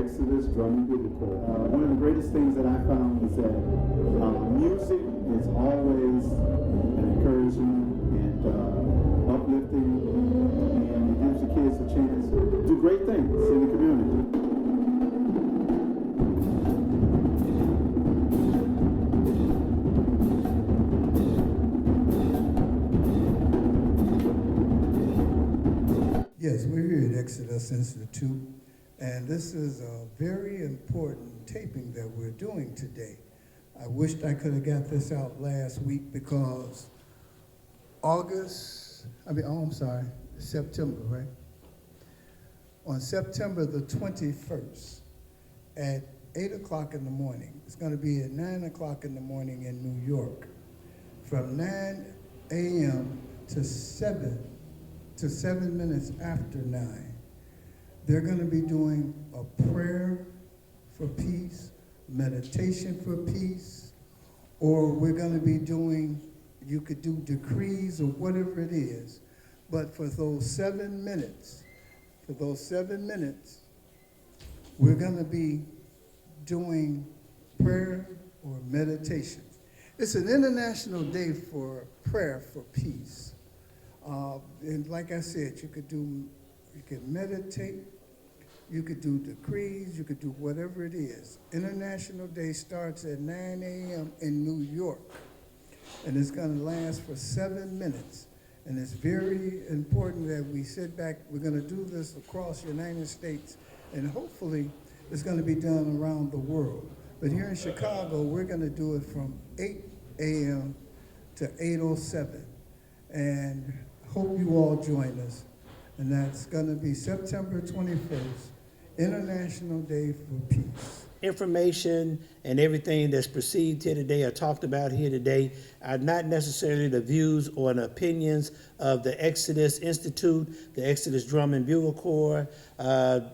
Exodus Drum and Bugle Corps. One of the greatest things that I found was that music is always an encouragement and uplifting, and it gives the kids a chance to do great things in the community. Yes, we're here at Exodus Institute, and this is a very important taping that we're doing today. I wished I could have got this out last week because September, right? On September the 21st at 8 o'clock in the morning, it's going to be at 9 o'clock in the morning in New York, from 9 a.m. to 7 minutes after 9, they're going to be doing a prayer for peace, meditation for peace, or we're going to be doing, you could do decrees or whatever it is. But for those 7 minutes, we're going to be doing prayer or meditation. It's an international day for prayer for peace. And like I said, you could meditate, you could do decrees, you could do whatever it is. International Day starts at 9 a.m. in New York, and it's going to last for 7 minutes. And it's very important that we sit back. We're going to do this across the United States, and hopefully it's going to be done around the world. But here in Chicago, we're going to do it from 8 a.m. to 8:07. And hope you all join us. And that's going to be September 21st, International Day for Peace. Information and everything that's perceived here today or talked about here today are not necessarily the views or the opinions of the Exodus Institute, the Exodus Drum and Bugle Corps,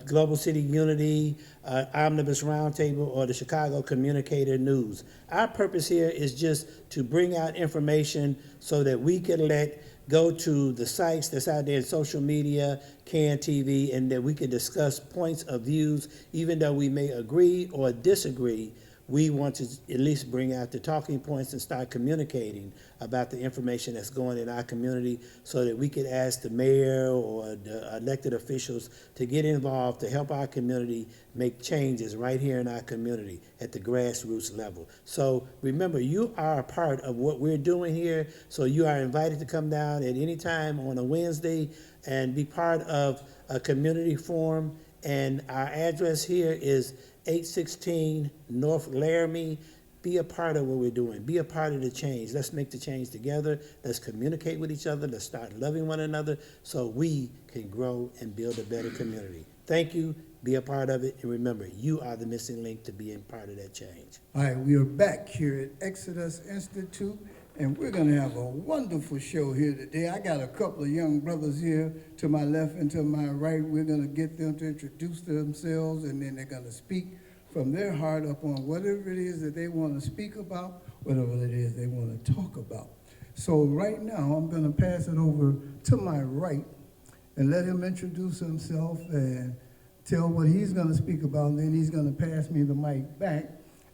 Global City Unity, Omnibus Roundtable, or the Chicago Communicator News. Our purpose here is just to bring out information so that we can go to the sites that's out there in social media, CAN TV, and that we can discuss points of views. Even though we may agree or disagree, we want to at least bring out the talking points and start communicating about the information that's going in our community so that we could ask the mayor or the elected officials to get involved to help our community make changes right here in our community at the grassroots level. So remember, you are a part of what we're doing here, so you are invited to come down at any time on a Wednesday and be part of a community forum. And our address here is 816 North Laramie. Be a part of what we're doing. Be a part of the change. Let's make the change together. Let's communicate with each other. Let's start loving one another so we can grow and build a better community. Thank you. Be a part of it. And remember, you are the missing link to being part of that change. All right, we are back here at Exodus Institute, and we're going to have a wonderful show here today. I got a couple of young brothers here to my left and to my right. We're going to get them to introduce themselves, and then they're going to speak from their heart upon whatever it is that they want to speak about, whatever it is they want to talk about. So right now, I'm going to pass it over to my right and let him introduce himself and tell what he's going to speak about, and then he's going to pass me the mic back,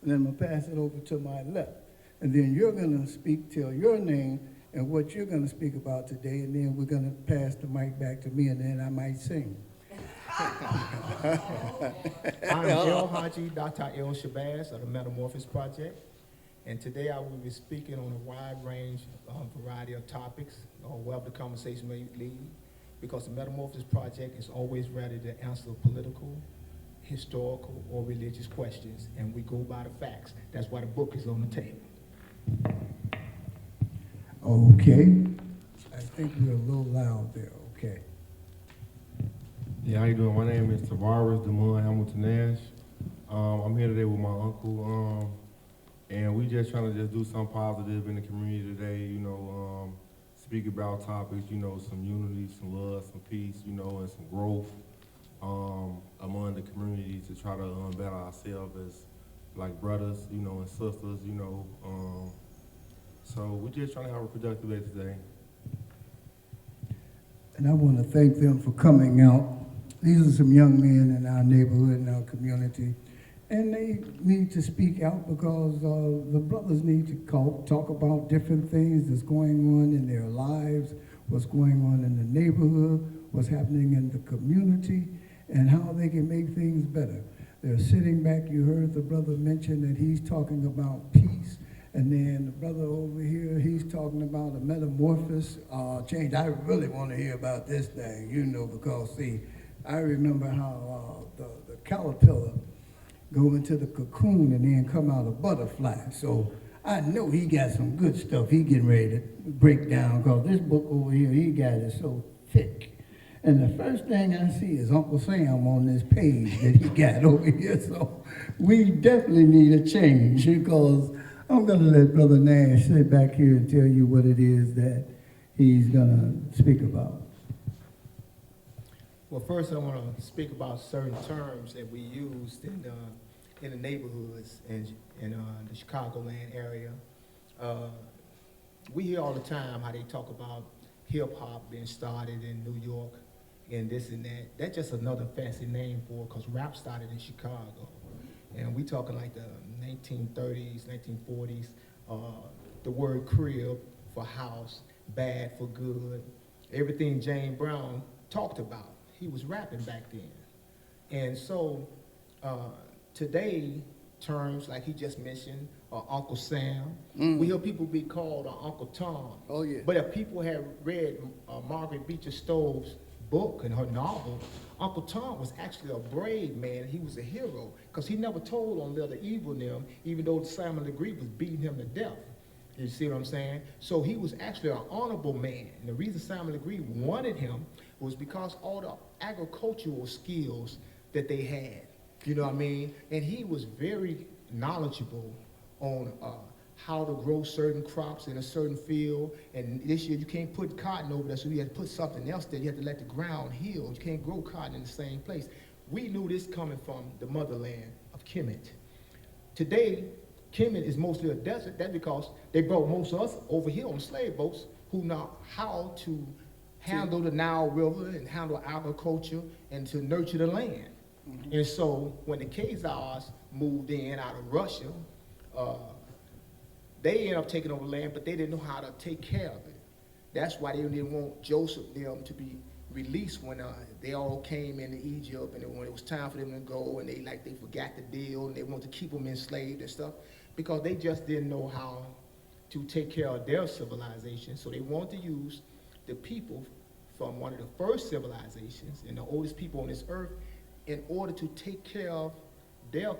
and then I'm going to pass it over to my left. And then you're going to speak, tell your name and what you're going to speak about today, and then we're going to pass the mic back to me, and then I might sing. I'm El Haji Dr. El Shabazz of the Metamorphosis Project, and today I will be speaking on a wide range, variety of topics, wherever the conversation may lead, because the Metamorphosis Project is always ready to answer political, historical, or religious questions, and we go by the facts. That's why the book is on the table. Okay. I think we're a little loud there. Okay. Yeah, how you doing? My name is Tavares Demond Hamilton Nash. I'm here today with my uncle, and we just trying to just do something positive in the community today, speak about topics, some unity, some love, some peace, and some growth among the community to try to better ourselves as like brothers, and sisters, so we're just trying to have a productive day today. And I want to thank them for coming out These are some young men in our neighborhood, in our community, and they need to speak out because the brothers need to talk about different things that's going on in their lives, what's going on in the neighborhood, what's happening in the community, and how they can make things better. They're sitting back, you heard the brother mention that he's talking about peace, and then the brother over here, he's talking about a metamorphosis change. I really want to hear about this thing, you know, because see, I remember how the caterpillar go into the cocoon and then come out a butterfly. So I know he got some good stuff he getting ready to break down, because this book over here, he got it so thick. And the first thing I see is Uncle Sam on this page that he got over here. So we definitely need a change, because I'm going to let Brother Nash sit back here and tell you what it is that he's going to speak about. Well, first I want to speak about certain terms that we used in the neighborhoods in the Chicagoland area. We hear all the time how they talk about hip hop being started in New York and this and that. That's just another fancy name for it, because rap started in Chicago. And we talking like the 1930s, 1940s, the word crib for house, bad for good, everything James Brown talked about. He was rapping back then. And so today, terms like he just mentioned, Uncle Sam, we hear people be called Uncle Tom. Oh, yeah. But if people have read Margaret Beecher Stowe's book and her novel, Uncle Tom was actually a brave man. He was a hero, because he never told on little evil them, even though Simon Legree was beating him to death. You see what I'm saying? So he was actually an honorable man. And the reason Simon Legree wanted him was because all the agricultural skills that they had, you know what I mean? And he was very knowledgeable on how to grow certain crops in a certain field. And this year you can't put cotton over there, so you had to put something else there. You have to let the ground heal. You can't grow cotton in the same place. We knew this coming from the motherland of Kemet. Today, Kemet is mostly a desert. That's because they brought most of us over here on slave boats who know how to handle the Nile River and handle agriculture and to nurture the land. And so when the Khazars moved in out of Russia, they ended up taking over land, but they didn't know how to take care of it. That's why they didn't want Joseph them to be released when they all came into Egypt, and when it was time for them to go, and they forgot the deal, and they wanted to keep them enslaved and stuff, because they just didn't know how to take care of their civilization. So they wanted to use the people from one of the first civilizations and the oldest people on this earth in order to take care of their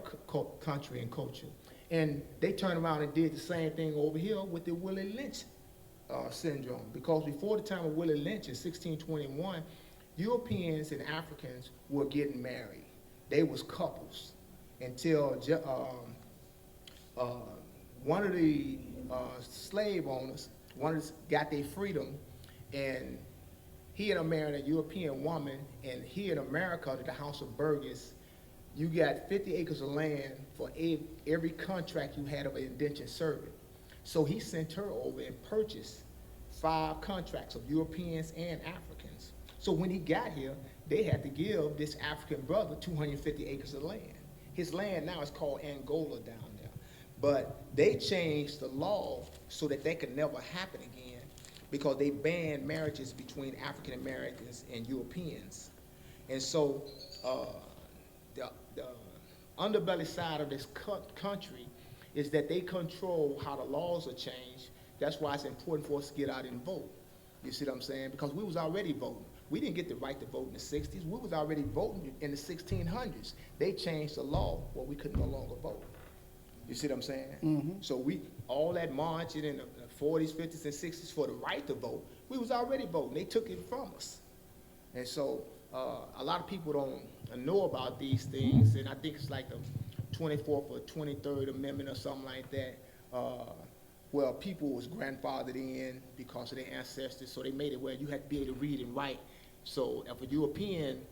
country and culture. And they turned around and did the same thing over here with the Willie Lynch syndrome, because before the time of Willie Lynch in 1621, Europeans and Africans were getting married. They was couples until one of the slave owners got their freedom, and he had married a European woman, and here in America, at the House of Burgess, you got 50 acres of land for every contract you had of an indentured servant. So he sent her over and purchased 5 contracts of Europeans and Africans. So when he got here, they had to give this African brother 250 acres of land. His land now is called Angola down there. But they changed the law so that could never happen again, because they banned marriages between African Americans and Europeans. And so the underbelly side of this country is that they control how the laws are changed. That's why it's important for us to get out and vote. You see what I'm saying? Because we was already voting. We didn't get the right to vote in the 60s. We was already voting in the 1600s. They changed the law where we could no longer vote. You see what I'm saying? Mm-hmm. So all that marching in the 40s, 50s, and 60s for the right to vote, we was already voting. They took it from us. And so a lot of people don't know about these things, and I think it's like the 24th or 23rd Amendment or something like that, where people was grandfathered in because of their ancestors, so they made it where you had to be able to read and write. So if a European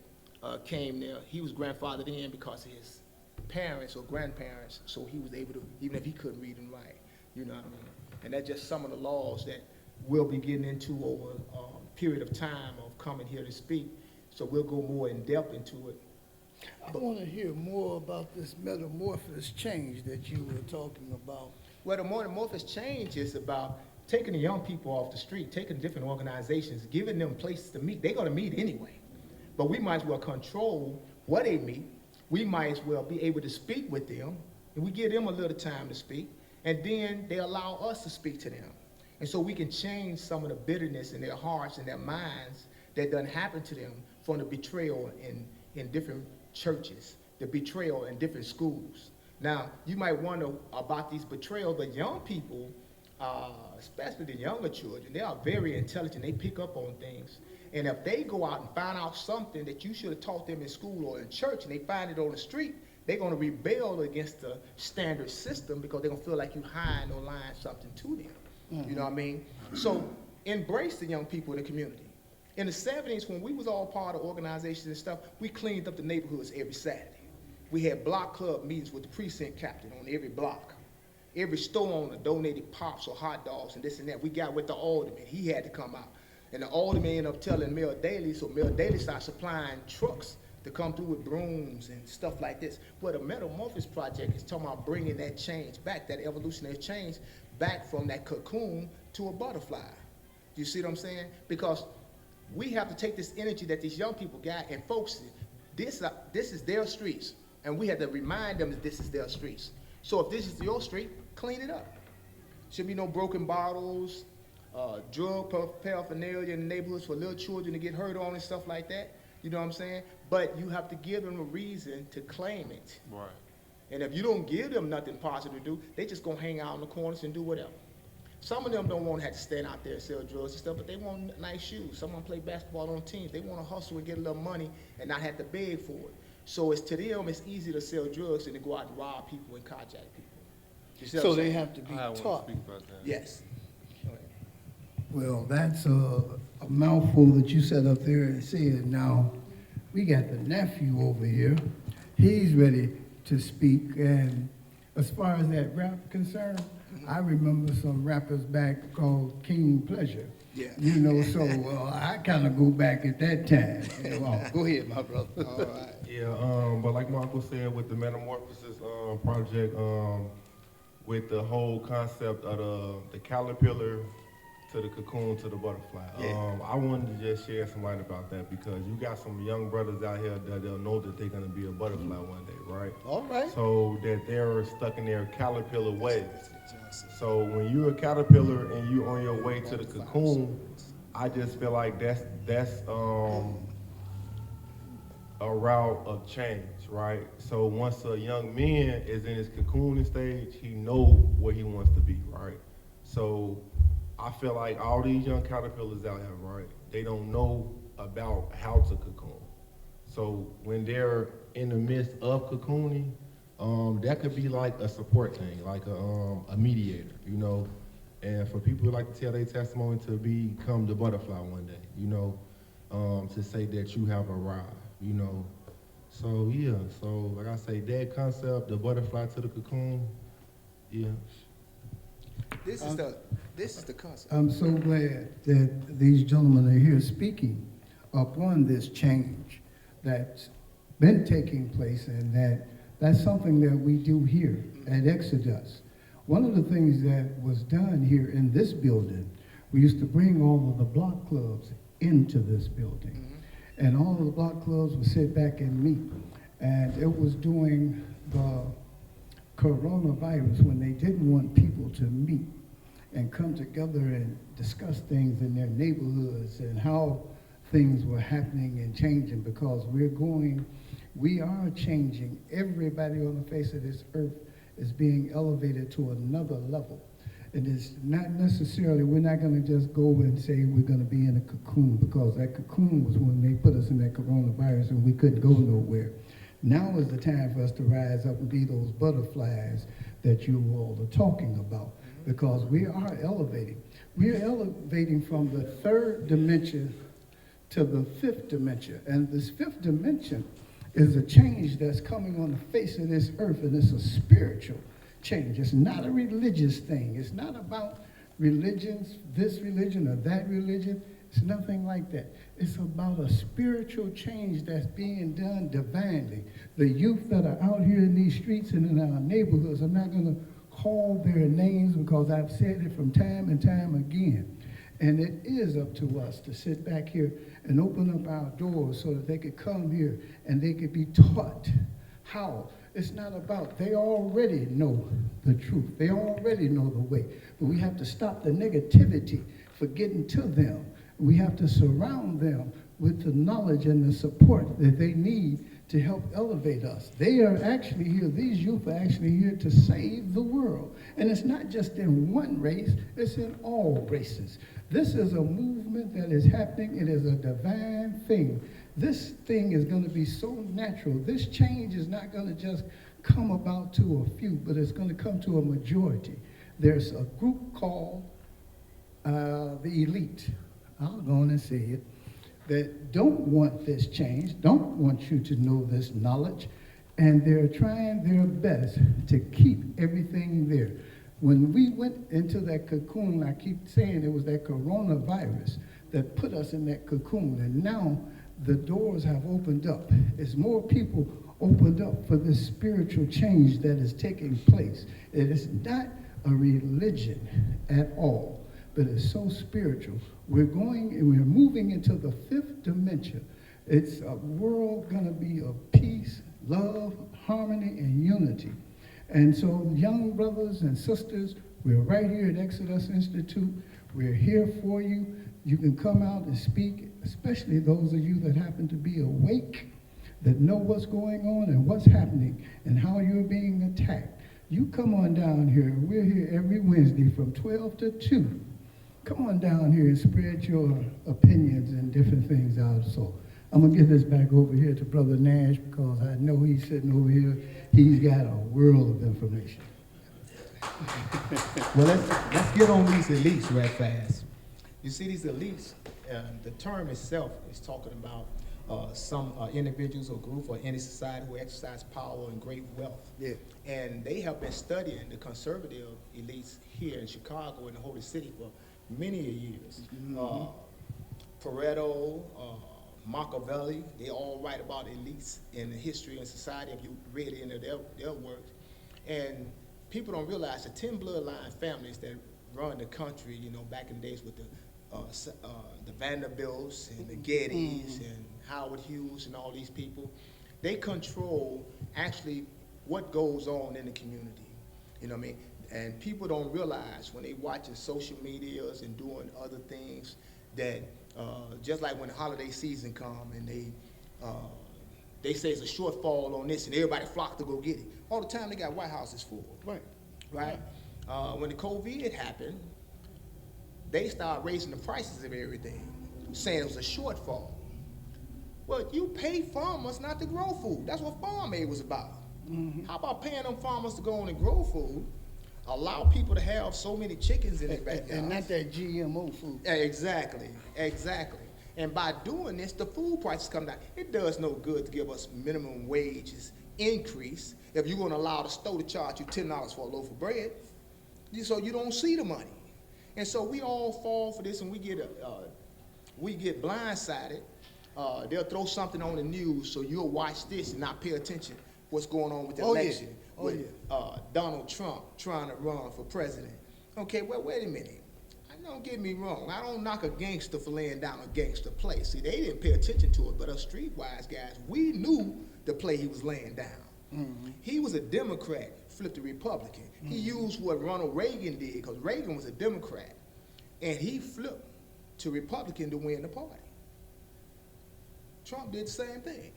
came there, he was grandfathered in because of his parents or grandparents, so he was able to, even if he couldn't read and write, you know what I mean? And that's just some of the laws that we'll be getting into over a period of time of coming here to speak. So we'll go more in depth into it. I want to hear more about this metamorphosis change that you were talking about. Well, the metamorphosis change is about taking the young people off the street, taking different organizations, giving them places to meet. They're going to meet anyway. But we might as well control where they meet. We might as well be able to speak with them, and we give them a little time to speak, and then they allow us to speak to them. And so we can change some of the bitterness in their hearts and their minds that done happened to them from the betrayal in different churches, the betrayal in different schools. Now, you might wonder about these betrayals, but young people, especially the younger children, they are very intelligent. They pick up on things. And if they go out and find out something that you should have taught them in school or in church, and they find it on the street, they're going to rebel against the standard system because they're going to feel like you hiding or lying something to them. You know what I mean? So embrace the young people in the community. In the 70s, when we was all part of organizations and stuff, we cleaned up the neighborhoods every Saturday. We had block club meetings with the precinct captain on every block. Every store owner donated pops or hot dogs and this and that. We got with the alderman. He had to come out. And the alderman ended up telling Mayor Daley, so Mayor Daley started supplying trucks to come through with brooms and stuff like this. But the Metamorphosis Project is talking about bringing that change back, that evolutionary change, back from that cocoon to a butterfly. Do you see what I'm saying? Because we have to take this energy that these young people got and focus it. This is their streets, and we have to remind them that this is their streets. So if this is your street, clean it up. Should be no broken bottles, drug paraphernalia in the neighborhoods for little children to get hurt on and stuff like that. You know what I'm saying? But you have to give them a reason to claim it. Right. And if you don't give them nothing positive to do, they just gonna hang out in the corners and do whatever. Some of them don't want to have to stand out there and sell drugs and stuff, but they want nice shoes. Some of them play basketball on teams. They want to hustle and get a little money and not have to beg for it. So it's to them, it's easy to sell drugs than to go out and rob people and carjack people. You see what So I'm they saying? have to be I want to taught. speak about that. Yes. Well, that's a mouthful that you said up there and said. Now, we got the nephew over here. He's ready to speak. And as far as that rap concerned, I remember some rappers back called King Pleasure. Yeah. You know, so I kind of go back at that time. Go ahead, my brother. All right. Yeah, but like my uncle said, with the Metamorphosis project, with the whole concept of the caterpillar to the cocoon to the butterfly, I wanted to just share some light about that because you got some young brothers out here that they'll know that they're gonna be a butterfly one day, right? All right. So that they're stuck in their caterpillar ways. So when you're a caterpillar and you're on your way to the cocoon, I just feel like that's a route of change, right? So once a young man is in his cocooning stage, he knows where he wants to be, right? So I feel like all these young caterpillars out here, right, they don't know about how to cocoon. So when they're in the midst of cocooning, that could be like a support thing, like a mediator, you know? And for people who like to tell their testimony to become the butterfly one day, you know, to say that you have arrived, you know? So yeah, so like I say, that concept, the butterfly to the cocoon, yeah. This is the concept. I'm so glad that these gentlemen are here speaking upon this change that's been taking place, and that's something that we do here at Exodus. One of the things that was done here in this building, we used to bring all of the block clubs into this building. And all of the block clubs would sit back and meet. And it was during the coronavirus when they didn't want people to meet and come together and discuss things in their neighborhoods and how things were happening and changing, because we are changing. Everybody on the face of this earth is being elevated to another level. And it's not necessarily, we're not gonna just go and say we're gonna be in a cocoon, because that cocoon was when they put us in that coronavirus and we couldn't go nowhere. Now is the time for us to rise up and be those butterflies that you all are talking about, because we are elevating. We are elevating from the third dimension to the fifth dimension. And this fifth dimension is a change that's coming on the face of this earth, and it's a spiritual change. It's not a religious thing. It's not about religions, this religion or that religion. It's nothing like that. It's about a spiritual change that's being done divinely. The youth that are out here in these streets and in our neighborhoods, I'm not going to call their names because I've said it from time and time again. And it is up to us to sit back here and open up our doors so that they could come here and they could be taught how. It's not about, they already know the truth. They already know the way. But we have to stop the negativity for getting to them. We have to surround them with the knowledge and the support that they need to help elevate us. They are actually here, these youth are actually here to save the world. And it's not just in one race, it's in all races. This is a movement that is happening. It is a divine thing. This thing is going to be so natural. This change is not going to just come about to a few, but it's going to come to a majority. There's a group called the elite. I'll go on and say it. That don't want this change, don't want you to know this knowledge, and they're trying their best to keep everything there. When we went into that cocoon, I keep saying it was that coronavirus that put us in that cocoon, and now the doors have opened up. As more people opened up for this spiritual change that is taking place. It is not a religion at all, but it's so spiritual. We're moving into the fifth dimension. It's a world gonna be of peace, love, harmony, and unity. And so young brothers and sisters, we're right here at Exodus Institute. We're here for you. You can come out and speak, especially those of you that happen to be awake, that know what's going on and what's happening and how you're being attacked. You come on down here. We're here every Wednesday from 12 to 2. Come on down here and spread your opinions and different things out. So I'm going to give this back over here to Brother Nash because I know he's sitting over here. He's got a world of information. Well, let's get on these elites right fast. You see these elites, the term itself is talking about some individuals or group or any society who exercise power and great wealth. Yeah. And they have been studying the conservative elites here in Chicago and the Holy City for many years. Mm-hmm. Pareto, Machiavelli, they all write about elites in the history and society if you read into their works. And people don't realize the 10 bloodline families that run the country, you know, back in the days with the Vanderbilts and the Gettys and Howard Hughes and all these people, they control actually what goes on in the community. You know what I mean? And people don't realize when they watching social medias and doing other things that just like when the holiday season come and they say it's a shortfall on this and everybody flock to go get it. All the time they got White Houses full. Right? When the COVID happened, they started raising the prices of everything, saying it was a shortfall. Well, you pay farmers not to grow food. That's what Farm Aid was about. Mm-hmm. How about paying them farmers to go on and grow food, allow people to have so many chickens in their backyard. And not that GMO food. Exactly. And by doing this, the food prices come down. It does no good to give us minimum wages increase if you're going to allow the store to charge you $10 for a loaf of bread. So you don't see the money. And so we all fall for this and we get blindsided. They'll throw something on the news so you'll watch this and not pay attention what's going on with the election. Donald Trump trying to run for president. Okay, well, wait a minute. Don't get me wrong. I don't knock a gangster for laying down a gangster play. See, they didn't pay attention to it, but us streetwise guys, we knew the play he was laying down. Mm-hmm. He was a Democrat, flipped to Republican. Mm-hmm. He used what Ronald Reagan did, because Reagan was a Democrat, and he flipped to Republican to win the party. Trump did the same thing.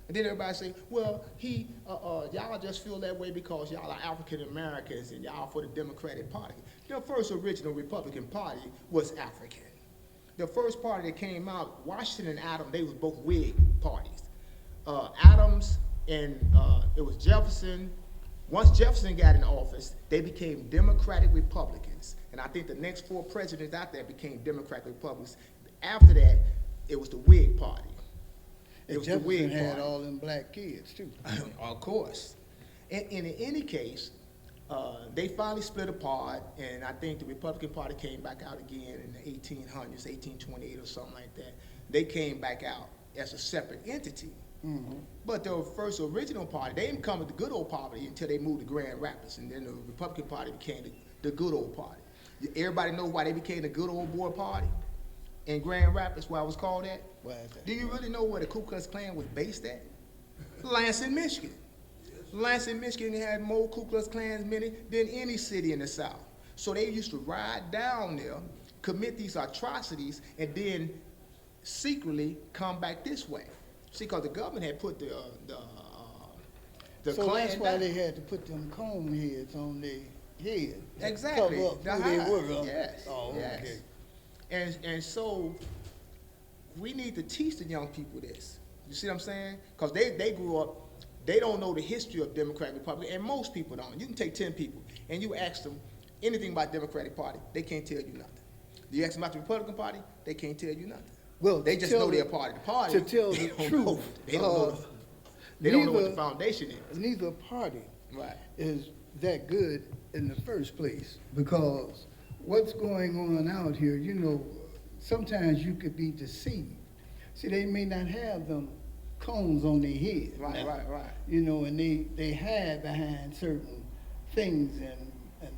And then everybody say, well, y'all just feel that way because y'all are African Americans and y'all for the Democratic Party. The first original Republican Party was African. The first party that came out, Washington and Adams, they was both Whig parties. Adams and it was Jefferson. Once Jefferson got in office, they became Democratic Republicans. And I think the next 4 presidents out there became Democratic Republicans. After that, it was the Whig Party. It was Jefferson the Whig had Party. all them black kids too. Of course. And in any case, They finally split apart, and I think the Republican Party came back out again in the 1800s, 1828 or something like that. They came back out as a separate entity. But the first original party, they didn't come with the good old party until they moved to Grand Rapids, and then the Republican Party became the good old party. Everybody know why they became the good old boy party in Grand Rapids, why it was called that? Why is that? Do you really know where the Ku Klux Klan was based at? Lansing, Michigan. Lansing, Michigan had more Ku Klux Klansmen than any city in the South. So they used to ride down there, commit these atrocities, and then secretly come back this way. See, because the government had put the So Klan that's why down. they had to put them comb heads on their head. to Exactly. Cover up The who they hide. were. Yes. Oh, yes. okay. And so we need to teach the young people this. You see what I'm saying? Because they grew up, they don't know the history of Democratic Republic, and most people don't. You can take 10 people and you ask them anything about Democratic Party, they can't tell you nothing. You ask them about the Republican Party, they can't tell you nothing. Well, They to just tell know the- they're a part of the party. to tell They the don't truth, know- they don't know. They don't know what the foundation is. Neither party Right. is that good in the first place, because what's going on out here, you know, sometimes you could be deceived. See, they may not have them cones on their head. Right, now, right. You know, and they hide behind certain things and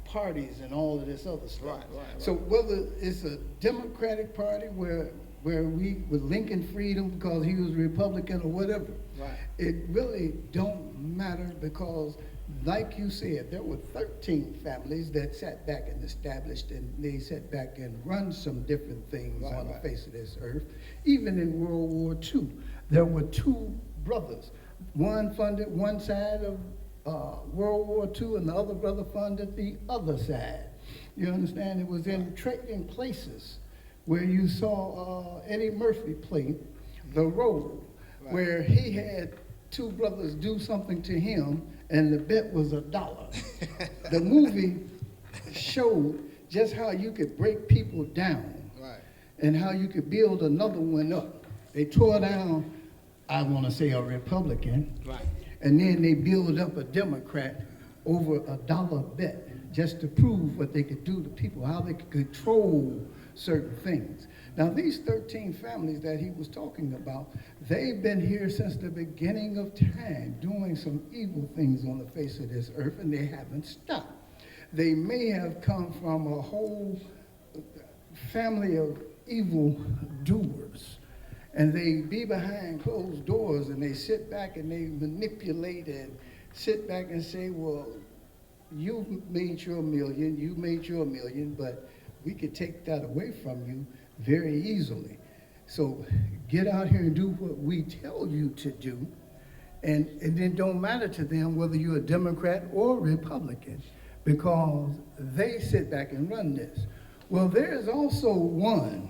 parties and all of this other stuff. Right. So whether it's a Democratic Party where we, with Lincoln Freedom because he was a Republican or whatever, Right. it really don't matter, because like you said, there were 13 families that sat back and established, and they sat back and run some different things Right, on the right. face of this earth. Even in World War II, there were two brothers. One funded one side of World War II, and the other brother funded the other side. You understand? It was in trading places where you saw Eddie Murphy play the role, Right. where he had two brothers do something to him, and the bet was $1. The movie showed just how you could break people down Right. and how you could build another one up. They tore down, I want to say, a Republican, Right. and then they build up a Democrat over $1 bet, just to prove what they could do to people, how they could control certain things. Now, these 13 families that he was talking about, they've been here since the beginning of time, doing some evil things on the face of this earth, and they haven't stopped. They may have come from a whole family of evil doers, and they be behind closed doors, and they sit back and they manipulate and sit back and say, well, you made your million, you made your million, but we could take that away from you very easily. So get out here and do what we tell you to do, and it don't matter to them whether you're a Democrat or Republican, because they sit back and run this. Well, there's also one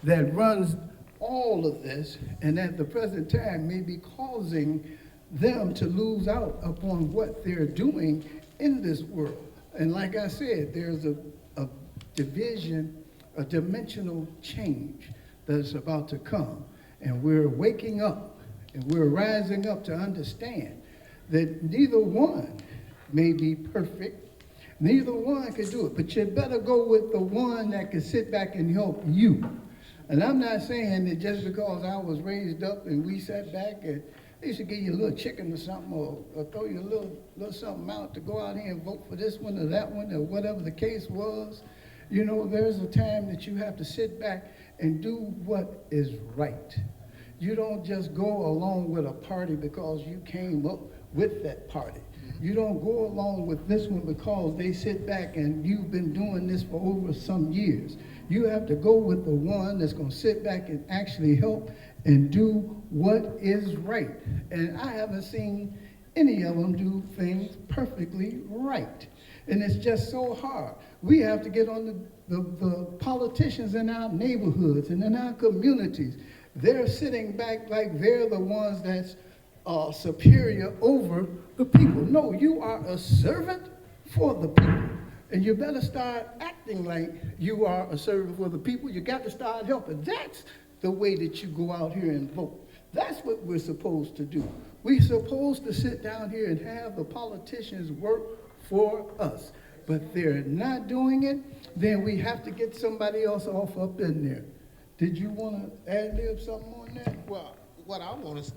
that runs all of this, and at the present time may be causing them to lose out upon what they're doing in this world. And like I said, there's a division, a dimensional change that's about to come. And we're waking up and we're rising up to understand that neither one may be perfect, neither one can do it, but you better go with the one that can sit back and help you. And I'm not saying that just because I was raised up and we sat back and they used to give you a little chicken or something, or throw you a little something out to go out here and vote for this one or that one or whatever the case was. You know, there's a time that you have to sit back and do what is right. You don't just go along with a party because you came up with that party. You don't go along with this one because they sit back and you've been doing this for over some years. You have to go with the one that's going to sit back and actually help and do what is right. And I haven't seen any of them do things perfectly right. And it's just so hard. We have to get on the politicians in our neighborhoods and in our communities. They're sitting back like they're the ones that's superior over the people. No, you are a servant for the people. And you better start acting like you are a servant for the people. You got to start helping. That's the way that you go out here and vote. That's what we're supposed to do. We're supposed to sit down here and have the politicians work for us. But they're not doing it, then we have to get somebody else off up in there. Did you want to ad-lib something on that? Well, what I want to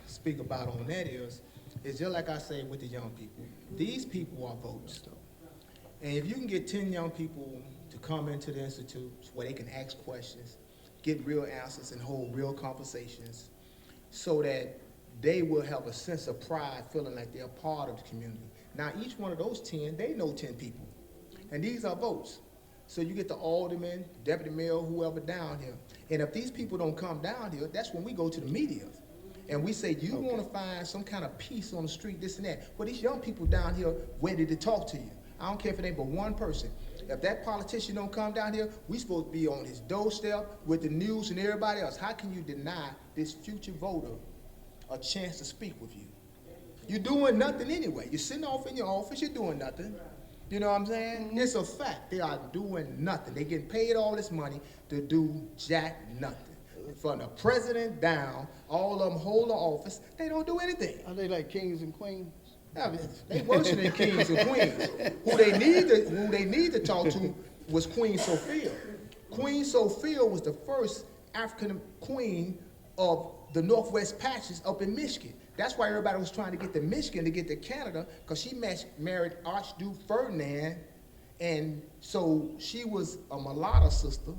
speak about on that is just like I say with the young people. These people are votes. And if you can get 10 young people to come into the institutes where they can ask questions, get real answers, and hold real conversations, so that they will have a sense of pride, feeling like they're part of the community. Now, each one of those 10, they know 10 people. And these are votes. So you get the alderman, deputy mayor, whoever down here. And if these people don't come down here, that's when we go to the media. And we say, you want to find some kind of peace on the street, this and that. Well, these young people down here ready to talk to you. I don't care if it ain't but one person. If that politician don't come down here, we supposed to be on his doorstep with the news and everybody else. How can you deny this future voter a chance to speak with you? You're doing nothing anyway. You're sitting off in your office, you're doing nothing. You know what I'm saying? Mm-hmm. It's a fact. They are doing nothing. They getting paid all this money to do jack nothing. From the president down, all of them hold the office, they don't do anything. Are they like kings and queens? I mean, they worse than kings and queens. Who they need to talk to was Queen Sophia. Queen Sophia was the first African queen of the Northwest Patches up in Michigan. That's why everybody was trying to get to Michigan to get to Canada, because she married Archduke Ferdinand, and so she was a mulatto sister,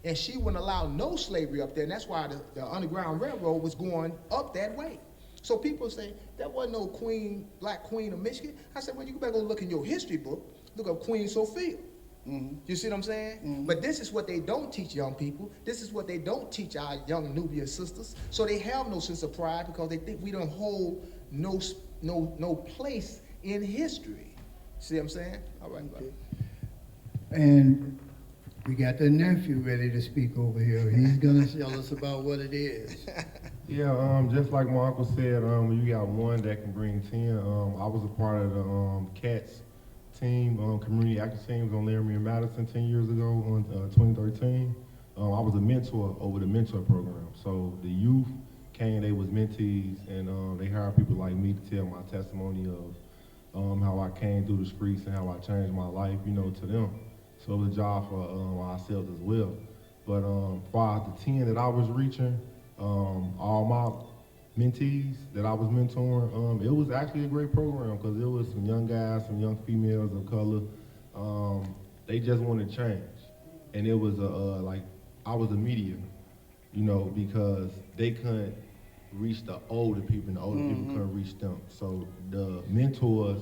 and she wouldn't allow no slavery up there, and that's why the Underground Railroad was going up that way. So people say, there wasn't no black queen of Michigan. I said, well, you better go look in your history book, look up Queen Sophia. Mm-hmm. You see what I'm saying? Mm-hmm. But this is what they don't teach young people. This is what they don't teach our young Nubian sisters. So they have no sense of pride because they think we don't hold no place in history. See what I'm saying? All right, okay. And we got the nephew ready to speak over here. He's gonna tell us about what it is. Yeah, just like my uncle said, you got one that can bring 10. I was a part of the CATS team, community action teams on Laramie and Madison 10 years ago on 2013. I was a mentor over the mentor program. So the youth came, they was mentees, and they hired people like me to tell my testimony of how I came through the streets and how I changed my life, to them. So it was a job for ourselves as well. But for the 10 that I was reaching, all my mentees that I was mentoring, it was actually a great program because it was some young guys, some young females of color. They just wanted to change. And it was I was a mediator, because they couldn't reach the older people and the older people couldn't reach them. So the mentors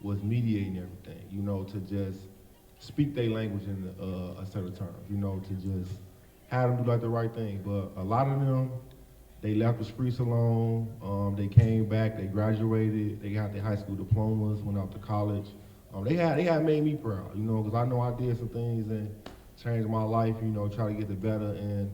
was mediating everything, to just speak their language in a set of terms, to just have them do the right thing. But a lot of them, they left the streets alone. They came back, they graduated, they got their high school diplomas, went out to college. They had made me proud, because I know I did some things and changed my life, try to get it better. And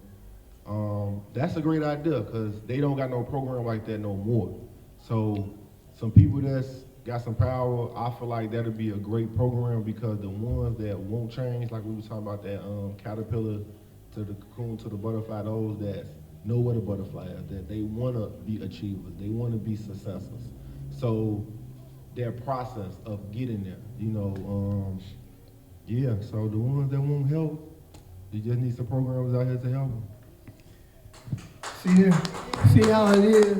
that's a great idea because they don't got no program like that no more. So some people that's got some power, I feel like that'll be a great program because the ones that won't change, like we were talking about that caterpillar to the cocoon to the butterfly, those that know what a butterfly is, that they want to be achievers, they want to be successors. So their process of getting there, so the ones that won't help, you just need some programs out here to help them. See how it is?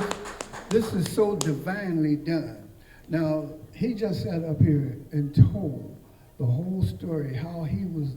This is so divinely done. Now, he just sat up here and told the whole story, how he was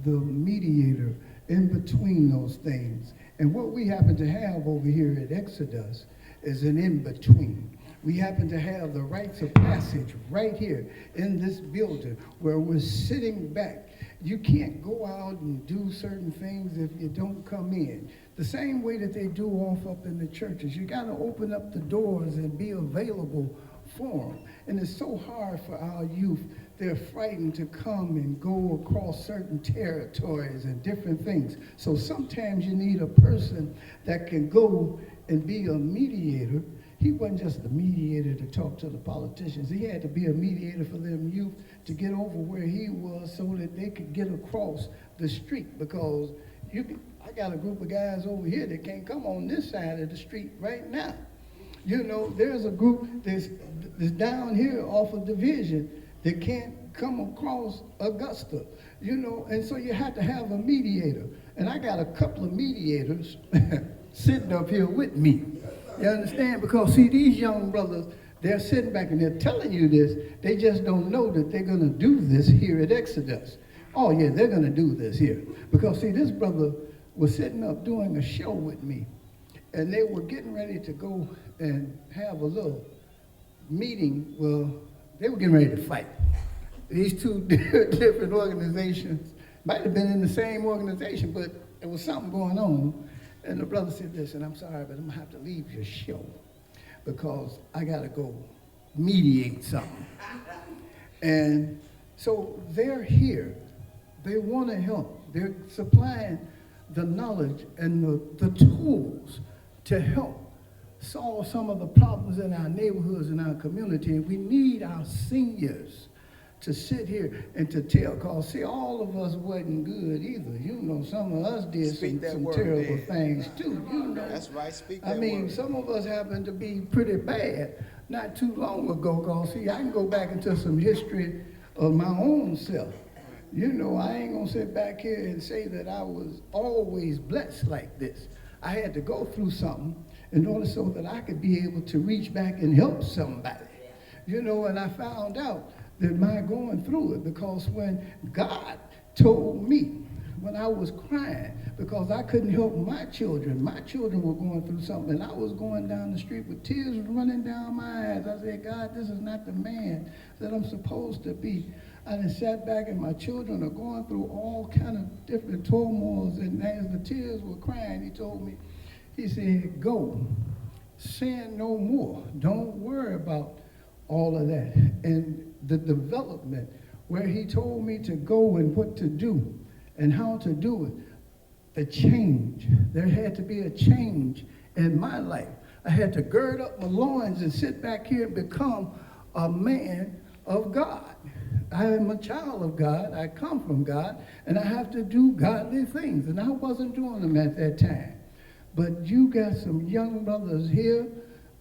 the mediator in between those things. And what we happen to have over here at Exodus is an in-between. We happen to have the rites of passage right here in this building where we're sitting back. You can't go out and do certain things if you don't come in. The same way that they do off up in the churches. You got to open up the doors and be available for them. And it's so hard for our youth. They're frightened to come and go across certain territories and different things. So sometimes you need a person that can go and be a mediator. He wasn't just a mediator to talk to the politicians. He had to be a mediator for them youth to get over where he was so that they could get across the street. Because I got a group of guys over here that can't come on this side of the street right now. You know, there's a group that's down here off of Division that can't come across Augusta, you know, and so you have to have a mediator. And I got a couple of mediators sitting up here with me. You understand? Because see, these young brothers, they're sitting back and they're telling you this. They just don't know that they're going to do this here at Exodus. Oh yeah, they're going to do this here. Because see, this brother was sitting up doing a show with me. And they were getting ready to go and have a little meeting. Well, they were getting ready to fight. These two different organizations might have been in the same organization, but there was something going on. And the brother said, listen, I'm sorry, but I'm gonna have to leave your show because I gotta go mediate something. And so they're here. They wanna help. They're supplying the knowledge and the tools to help solve some of the problems in our neighborhoods and our community. And we need our seniors to sit here and to tell, because see, all of us wasn't good either. You know, some of us did some terrible things too, you know. That's right, speak I that mean, word. some of us happened to be pretty bad not too long ago, because see, I can go back into some history of my own self. You know, I ain't gonna sit back here and say that I was always blessed like this. I had to go through something in order so that I could be able to reach back and help somebody. You know, and I found out that my going through it, because when God told me, when I was crying, because I couldn't help my children were going through something, and I was going down the street with tears running down my eyes. I said, God, this is not the man that I'm supposed to be. I just sat back and my children are going through all kind of different turmoils, and as the tears were crying, he told me, he said, go, sin no more. Don't worry about all of that. And the development where he told me to go and what to do and how to do it, the change. There had to be a change in my life. I had to gird up my loins and sit back here and become a man of God. I am a child of God. I come from God, and I have to do godly things, and I wasn't doing them at that time. But you got some young brothers here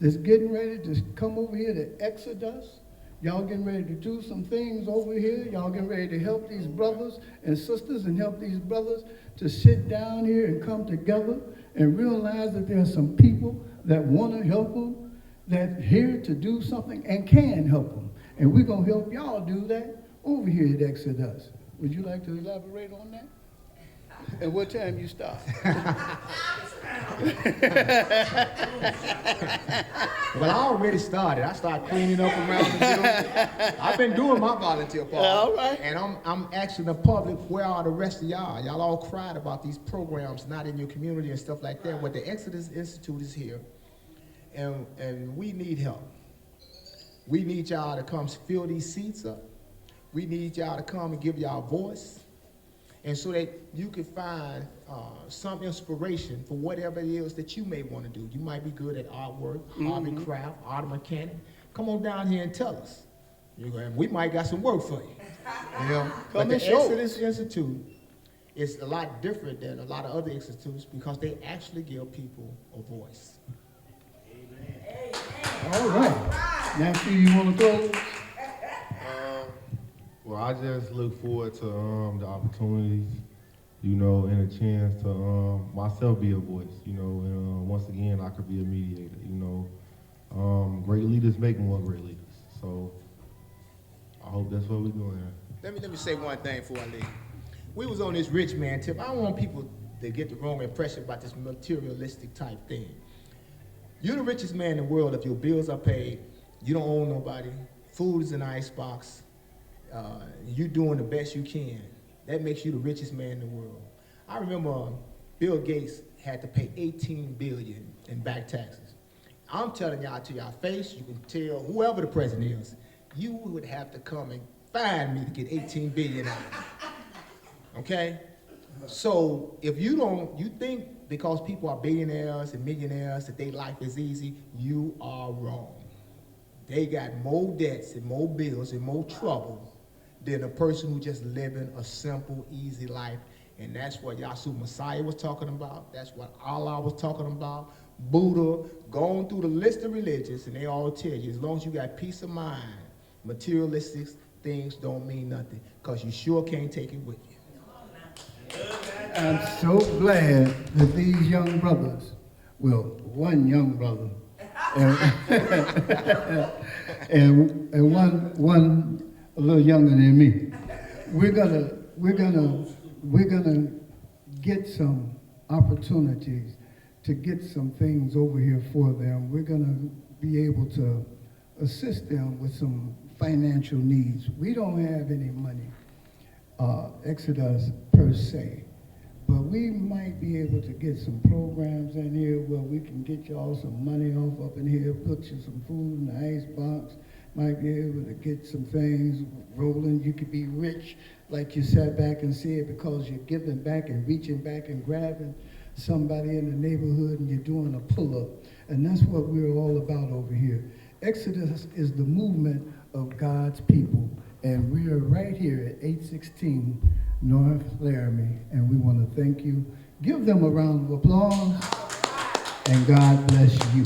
that's getting ready to come over here to Exodus. Y'all getting ready to do some things over here. Y'all getting ready to help these brothers and sisters and help these brothers to sit down here and come together and realize that there are some people that want to help them, that here to do something and can help them. And we're going to help y'all do that over here at Exodus. Would you like to elaborate on that? And what time you start? Well, I already started. I started cleaning up around the building. I've been doing my volunteer part. All right. And I'm asking the public, where are the rest of y'all? Y'all all cried about these programs not in your community and stuff like that. Well, the Exodus Institute is here, and we need help. We need y'all to come fill these seats up. We need y'all to come and give y'all voice, and so that you can find some inspiration for whatever it is that you may want to do. You might be good at artwork, hobby craft, auto mechanic. Come on down here and tell us. We might got some work for you. You know, but the Exodus Institute is a lot different than a lot of other institutes because they actually give people a voice. All right. Now, you want to close? Well, I just look forward to the opportunities, you know, and a chance to myself be a voice, you know, and once again, I could be a mediator, you know. Great leaders make more great leaders. So I hope that's what we're doing here. Let me say one thing before I leave. We was on this rich man tip. I don't want people to get the wrong impression about this materialistic type thing. You're the richest man in the world if your bills are paid, you don't own nobody, food is in the icebox, you doing the best you can. That makes you the richest man in the world. I remember Bill Gates had to pay $18 billion in back taxes. I'm telling y'all to your face, you can tell whoever the president is, you would have to come and find me to get $18 billion out of it. Okay? So if you think because people are billionaires and millionaires that their life is easy, you are wrong. They got more debts and more bills and more trouble than a person who just living a simple, easy life And that's what Yahshua Messiah was talking about. That's what Allah was talking about. Buddha, going through the list of religions, and they all tell you, as long as you got peace of mind, materialistic things don't mean nothing, because you sure can't take it with you. I'm so glad that these young brothers, well, one young brother, and one a little younger than me, we're gonna get some opportunities to get some things over here for them. We're gonna be able to assist them with some financial needs. We don't have any money, Exodus per se, but we might be able to get some programs in here where we can get y'all some money off up in here, put you some food in the ice box, might be able to get some things rolling. You could be rich like you sat back and said, because you're giving back and reaching back and grabbing somebody in the neighborhood and you're doing a pull-up. And that's what we're all about over here. Exodus is the movement of God's people. And we are right here at 816 North Laramie. And we want to thank you. Give them a round of applause. And God bless you.